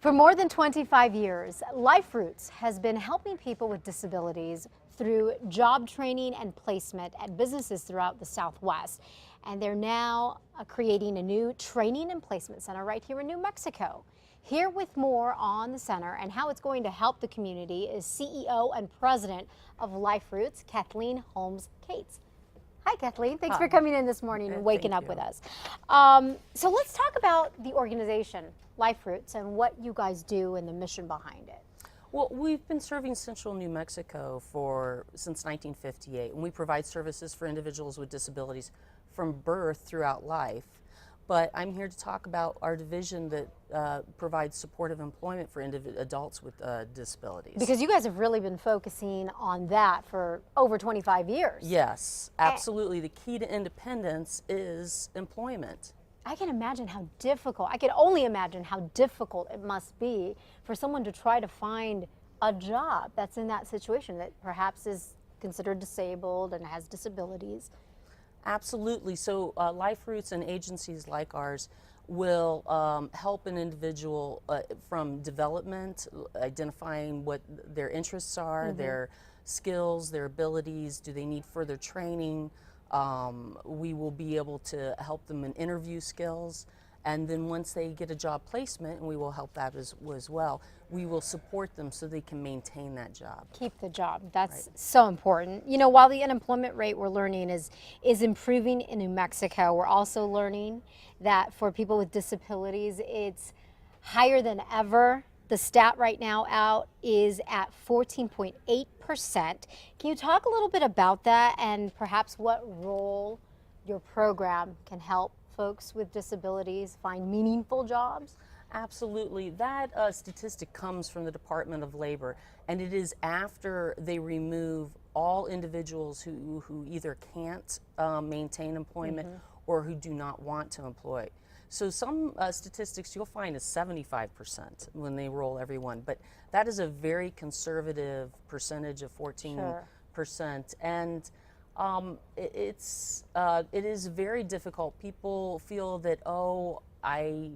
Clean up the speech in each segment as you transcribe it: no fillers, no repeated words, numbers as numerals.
For more than 25 years, LifeROOTS has been helping people with disabilities through job training and placement at businesses throughout the Southwest. And they're now creating a new training and placement center right here in New Mexico. Here with more on the center and how it's going to help the community is CEO and President of LifeROOTS, Kathleen Holmes-Cates. Hi, Kathleen. Thanks for coming in this morning and waking up with us. So let's talk about the organization, LifeROOTS, and what you guys do and the mission behind it. Well, we've been serving central New Mexico since 1958, and we provide services for individuals with disabilities from birth throughout life. But I'm here to talk about our division that provides supportive employment for adults with disabilities. Because you guys have really been focusing on that for over 25 years. Yes, absolutely. The key to independence is employment. I can imagine how difficult, I can only imagine how difficult it must be for someone to try to find a job that's in that situation, that perhaps is considered disabled and has disabilities. Absolutely. So LifeROOTS and agencies like ours will help an individual from development, identifying what their interests are, their skills, their abilities. Do they need further training? We will be able to help them in interview skills. And then once they get a job placement, and we will help that as well, we will support them so they can maintain that job. Keep the job. That's so important. You know, while the unemployment rate we're learning is improving in New Mexico, we're also learning that for people with disabilities, it's higher than ever. The stat right now out is at 14.8%. Can you talk a little bit about that and perhaps what role your program can help folks with disabilities find meaningful jobs? Absolutely. That statistic comes from the Department of Labor, and it is after they remove all individuals who either can't maintain employment or who do not want to employ. So some statistics you'll find is 75% when they roll everyone, but that is a very conservative percentage of 14%. And it is very difficult. People feel that, oh, I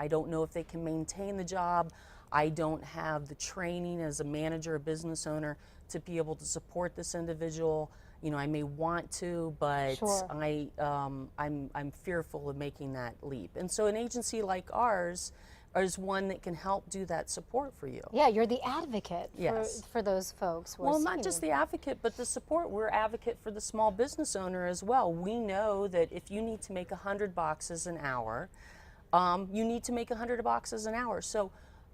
don't know if they can maintain the job. I don't have the training as a manager, a business owner, to be able to support this individual. You know, I may want to, but I'm fearful of making that leap. And so an agency like ours is one that can help do that support for you. Yeah, you're the advocate for those folks. Well, not just the advocate, but the support. We're advocate for the small business owner as well. We know that if you need to make 100 boxes an hour, you need to make 100 boxes an hour. So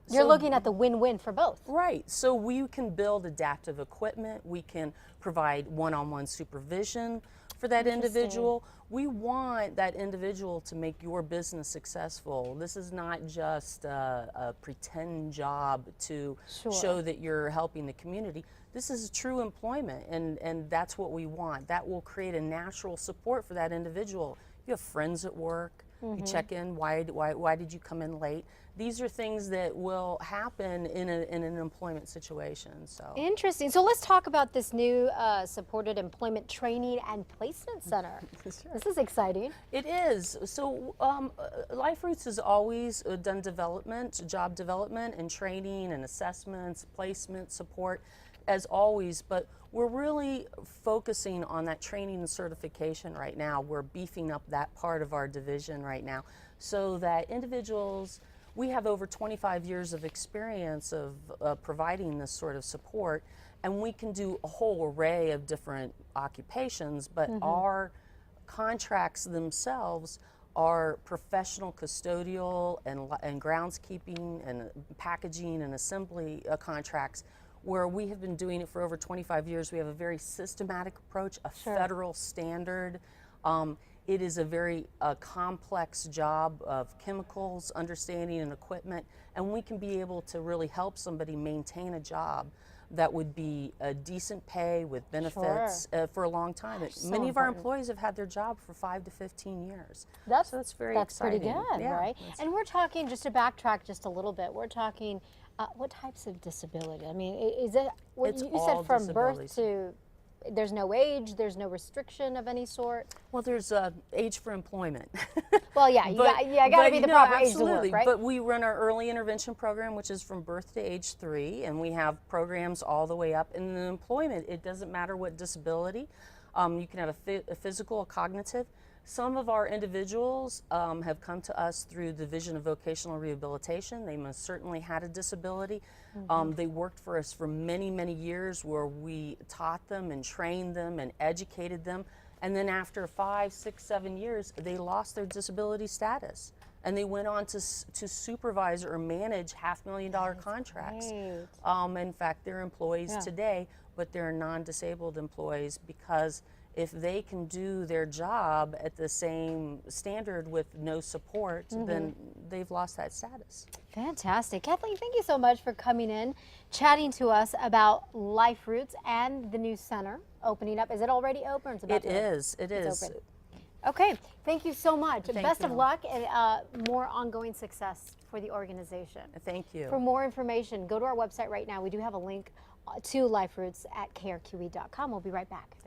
you're looking at the win-win for both. Right. So we can build adaptive equipment. We can provide one-on-one supervision for that individual. We want that individual to make your business successful. This is not just a pretend job to show that you're helping the community. This is true employment, and that's what we want. That will create a natural support for that individual. You have friends at work. You check in, why did you come in late? These are things that will happen in an employment situation. So interesting. So let's talk about this new supported employment training and placement center. This is exciting. It is. So LifeROOTS has always done development, job development and training and assessments, placement support, as always, but we're really focusing on that training and certification right now. We're beefing up that part of our division right now so that individuals, we have over 25 years of experience of providing this sort of support, and we can do a whole array of different occupations, but our contracts themselves are professional custodial and groundskeeping and packaging and assembly contracts, where we have been doing it for over 25 years. We have a very systematic approach, a federal standard. It is a very complex job of chemicals, understanding, and equipment, and we can be able to really help somebody maintain a job that would be a decent pay with benefits for a long time. Many of our employees have had their job for 5 to 15 years. So that's very exciting. Pretty good, right? And we're talking, just to backtrack just a little bit, we're talking what types of disability? I mean, is it, you said from birth to there's no age, there's no restriction of any sort? Well, there's age for employment. Well, yeah, you got to be the proper age to work, absolutely. right? But we run our early intervention program, which is from birth to age 3, and we have programs all the way up. And in employment, it doesn't matter what disability. You can have a physical, a cognitive. Some of our individuals have come to us through the Division of Vocational Rehabilitation. They most certainly had a disability. They worked for us for many, many years where we taught them and trained them and educated them. And then after 5, 6, 7 years, they lost their disability status. And they went on to supervise or manage $500,000 contracts. In fact, they're employees today, but they're non-disabled employees because if they can do their job at the same standard with no support, then they've lost that status. Fantastic. Kathleen, thank you so much for coming in, chatting to us about LifeROOTS and the new center opening up. Is it already open? Or it's about It is. It is. open. Okay, thank you so much. Best of you. luck and more ongoing success for the organization. Thank you. For more information, go to our website right now. We do have a link to LifeROOTS at krqe.com. We'll be right back.